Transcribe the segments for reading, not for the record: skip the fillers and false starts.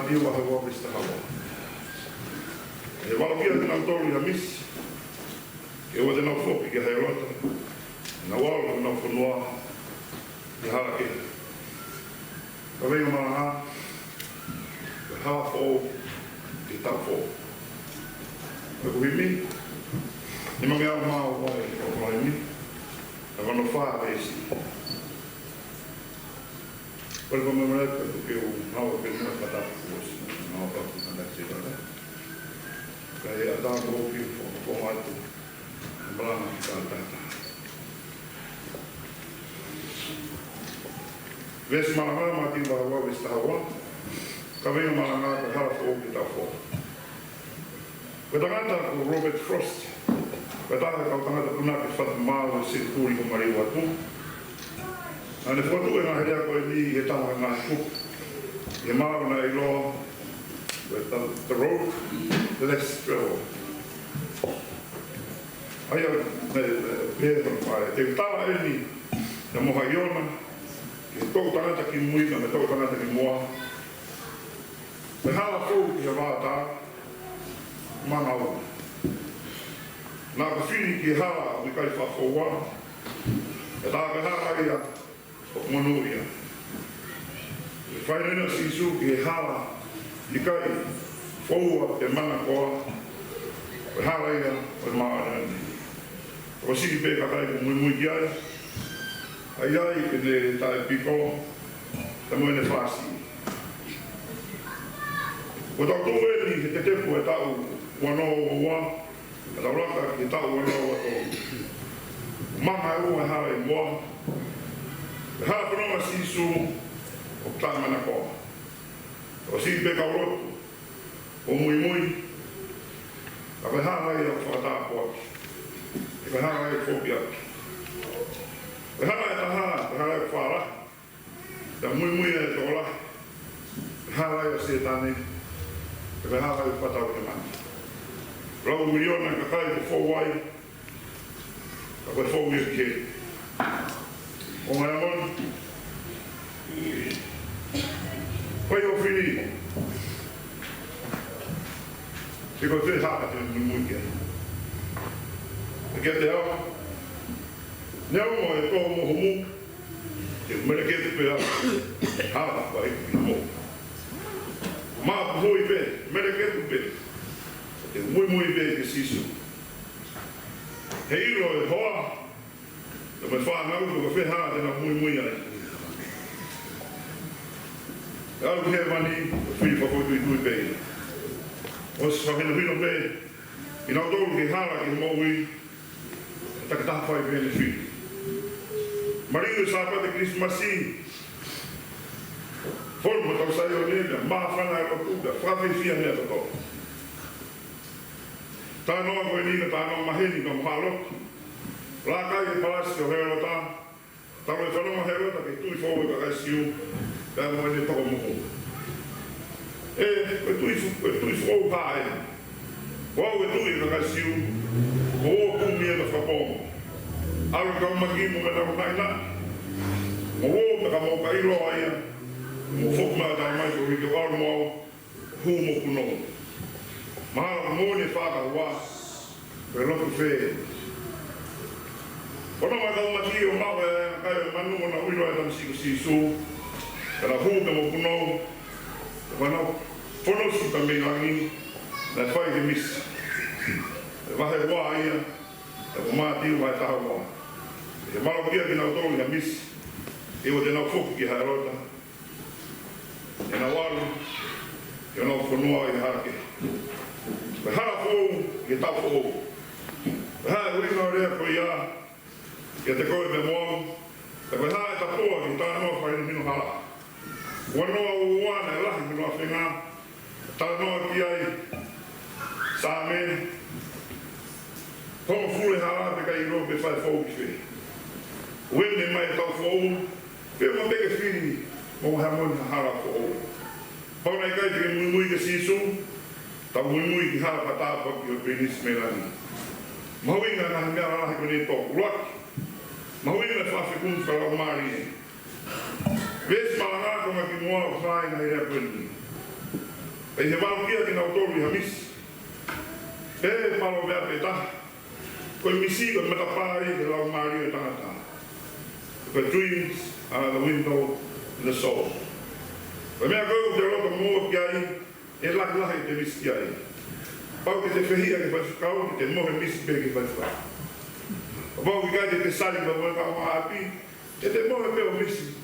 dio wa hawa vista hawa. E wala kia te nau tolu ya misi. Ke ua te nau fopi ke haerota. Na wala te nau whanua. Ke hala ke. Ka venga Malanga. Ke hala fō. Ke Taufa. Ka kuhimi. Ni mangi au mao wai o kuhimi. Na wano whaa reisi. Pare pa mamara ka tuke o hawa ke nuna katapu kuosi. Hawa papu kanda ksirara. Ka e ata kopi o atu. Malanga ki tātata. Ves Malanga mati wawa ves tahawa. Ka venga Malanga ka hala fō ki Taufa. Ka tangata ko Robert Frost. Ka tāka kau tangata kuna ki whatu māu se kūri ko mariwa tu. Ane whatu e ngā herea koe ni he taha ngā kuk. He māu na i loa. The road, less travel. Ai au pēhara whae. Te tāra e ni na moha iona. Ke tōku tangata ki muina me tōku tangata ki moa. Me hala fōu ki he wātā. Mana au. Nā ka whini ki hala mi kai whawhōwa. E tā ka hala ia o manu ia. E whainena sisu ki he hala i kai whōua e mana koa. E hala ia o maara ni. O siki pē kakai ko mui ki ai. Ai ai ke ne tae piko. Te moene whasi. Ko tau tō e ni he te tepu e tau wanoa o wā. E tau raka ki tau wanoa o tō. Manga e ua hala i mua. E hala whanonga sisu o tā mana koa. O siki pē kaurotu. O mui. Ka pe hala ia o whakatā koaki. E pe hala ia o whoki atu. Pe hala ia taha, pe hala ia o whara. Te mui ia e tōla. Pe hala ia o setane. Pe hala ia o whatau te mani. Rau miliona ka kai ko whauai. Ka koe whau ia ke. O ngai amon. Koe o whini. Te koe te haka te mui kia. E kia te hau. Neu mo e tō moho mu. Te mele kia te pēra. Haka pa e ki mo. Maa puhoi pē. Mele kia te pē. Te mui pē ke sisu. He iro e hoa. Te me whanau ko ka wheha tēnā mui ai. E au he mani. Te whiri whakotui tui pē. O se whakena whino pē, i nau tōru ke hala ki he mōui, e takataha whai pēne whiri. Mariu e sāpate Krismasi, whonu tau sai o nena, maa whana e rotuka, whawhi mea to tō. Tā noa koe nina, tā noa maheni no mhalotu. Rā kai e palasi o herota, tā noa e whanonga herota ke tui whau e kakai siu, tā noa e toko moho. E tui whau pāe. Wau e tui ka kai siu, o o kumia na whapōma. Aru kau makimu me nau kai nā. Mo o me ka mau ka iro aia, mo whokuma tai mai ko rito aru mau, hu mo kuno. Mahara mōne whaka wā, pe loku whē. Kono mai kau maki o mau e kai o manu o na uiro e tam siku sisu, kana hu me mo kuno, whanau, whonosi ka me ngangi, na whai ke misi. E wahe wā ia, e ko mātiu mai taha wā. E maro kia ki nau tōru ia misi, e o te nau whoku ki haerota. E nau aru, e nau whanua i harake. Pe hara fōu, ke tau fōu. Pe hae urina o rea koe ia, ke te koe me moamu, e pe hae tapoa ki tānoa whainu minu hala. Wanoa o wana e lahi minu a whenga, tānoa ki ai, sāme, hongo fule hala te kai iro pe whai fōu ki whe. Wene mai tau fōu, pe mo peke whini, mo Heamoni hala fōu. Paula i kai te mui ke sisu, tau mui ki hala patāpa ki o penis me lani. Mahuinga na mea rahi kone tōku laki. Mahuinga whawhi kun wharau maari e. Ves Malanga ko maki moa o whainga i rea kweni. Ei he wau kia ki nau tolu ha misi. Pere palo mea pe taha. Koe misi koe matapari ke lau mario e tangata. Koe dreams are the window in the soul. Koe mea koe te roto mua ki ai, e laki lahi te misi ki ai. Pau ke te whehia ke whatukau, ke te mohe misi pe ke whatukau. Pau ki kai te sari pa mua kau maa api, ke te mohe pe o misi.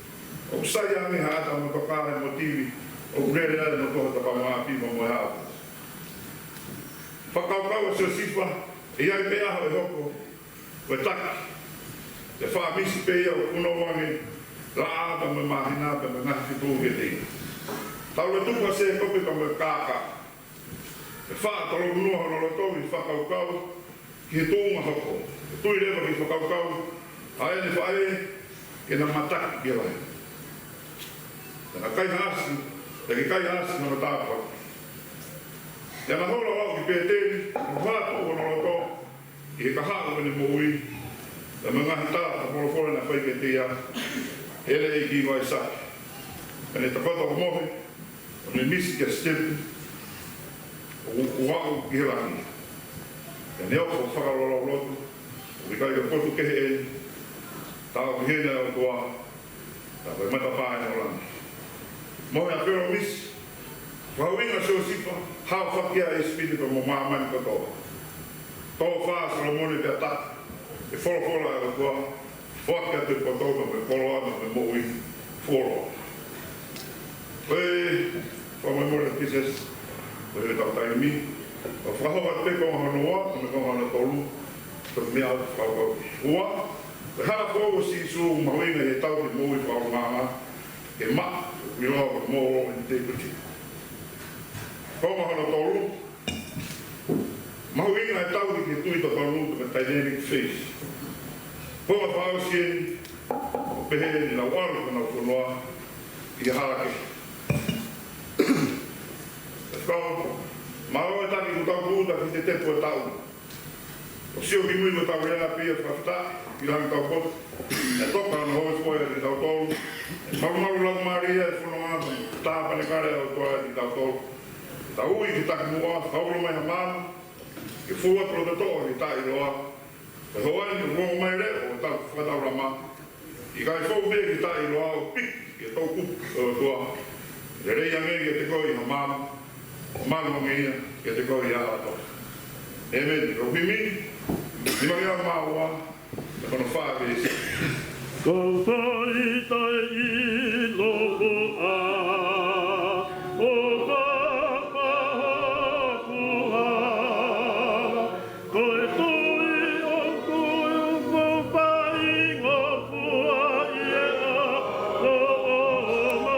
O kusai ane haata mo tokare motivi, o kurere ane mo tohata pa maa api mo moe hao. Fakaokau a seo sifa, e ai pe aho e hoko, koe taki. Te wha misi pe ia o kuno wange, la aata me mahina pe me ngahi fitu he te. Tau le tuka se kopi ka me kaka. Te wha talo unua hono lo towi whakaokau, ki he tūnga hoko. Te tui rewa ki whakaokau, a ene whae, ke na mataki ki lai. Tena kai hasi, te ki kai hasi na matapa. Ia na hola wau ki pēteri, na whātu hono lo tō, ki he kahaka mene mōui, te me ngahi tāta porofore na whaike te ia, hele e ki vai saki. Pene te kota o mohe, o me misi kia stepu, o wau ki he rangi. Ia ne opo whakarora o lotu, o ki kai ka potu kehe e, tāo ki hene o toa, tā koe matapāe o rangi. Mohe a pero misi, whauinga seo sipa, hao whakia e spirito mo māmani katoa. Tō whaa Solomone te ataka, e whorofora e o toa, whakia te katoa me koroana me moui whoro. Koe, whamemore kises, koe he tautai mi, o whahoa te konga hanoa, me konga hana tolu, te mea whakau hua, koe hana whoa si su mawinga he tau ki moui whao māma, ke ma, mi loa ko mōro i te kuti. Konga hana tolu, mawinga he tau ki tui to tolu to me dynamic face. Konga whao sien, o pehe ni na waru kana whanua, i harake. Kau, maro e taki ku tau kūta ki te tepu e tau. O sio ki mui me tau rea pia whakata, ki langi tau kotu. E toka ana hoi spoia ki tau tolu. E maru lau maria e whanua, tāpane kare au toa ki tau tolu. Ta ui ki taki mua, hauro mai ha māma, ki fua pro te toa ki tai roa. E hoa ni rongo mai re, o tau whakatau rama. I kai fau me ki tai roa, o pik, ki tau kupu toa. E rei angeri e te koi ha māma. O malo ngia ke te koi a ato. E meni, o himi, ni magi a maua, e kono whaapesi. Ko tai tai